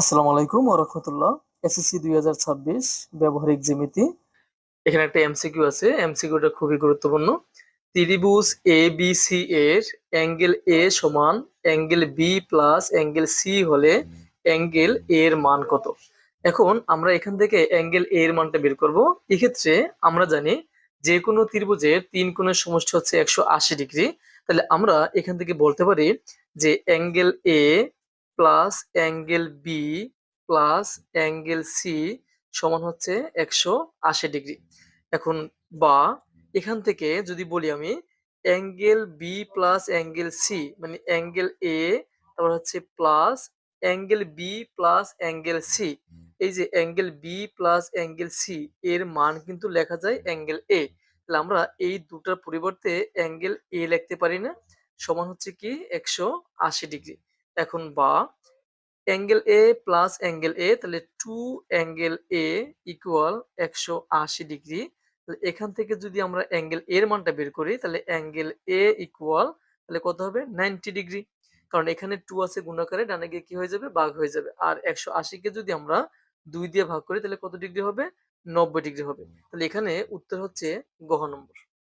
আসসালামু আলাইকুম ওয়া রাহমাতুল্লাহ। এসএসসি 2026 ব্যবহারিক জ্যামিতি। এখানে একটা এমসিকিউ আছে। এমসিকিউটা খুবই গুরুত্বপূর্ণ। ত্রিভুজ এবিসি এর অ্যাঙ্গেল এ সমান angle B plus angle C হলে অ্যাঙ্গেল এ এর মান কত? এখন আমরা এখান থেকে অ্যাঙ্গেল এ এর মানটা বের করব। এক্ষেত্রে আমরা জানি যে কোনো ত্রিভুজের তিন কোণের সমষ্টি হচ্ছে 180 ডিগ্রি। তাহলে আমরা এখান থেকে বলতে পারি যে angle A plus angle B plus angle C সমান হচ্ছে 180 ডিগ্রি। এখন বা এখান থেকে যদি বলি আমি angle B plus angle C মানে অ্যাঙ্গেল এ তারপর হচ্ছে plus angle B plus angle C, এই যে angle B plus angle C এর মান কিন্তু লেখা যায় অ্যাঙ্গেল এ। তাহলে আমরা এই দুটার পরিবর্তে অ্যাঙ্গেল এ লিখতে পারি না, সমান হচ্ছে কি 180 ডিগ্রি। এখন বা angle A plus angle A তাহলে two angle A equal 180 degree. তাহলে এখান থেকে যদি আমরা অ্যাঙ্গেল এর মানটা বের করি তাহলে অ্যাঙ্গেল এ ইকুয়াল তাহলে কত হবে 90 ডিগ্রি। কারণ এখানে টু আছে গুণাকারে, ডানে গিয়ে কি হয়ে যাবে ভাগ হয়ে যাবে। আর 180 কে যদি আমরা 2 দিয়ে ভাগ করি তাহলে কত ডিগ্রি হবে? 90 ডিগ্রি হবে। তাহলে এখানে উত্তর হচ্ছে গহ নম্বর।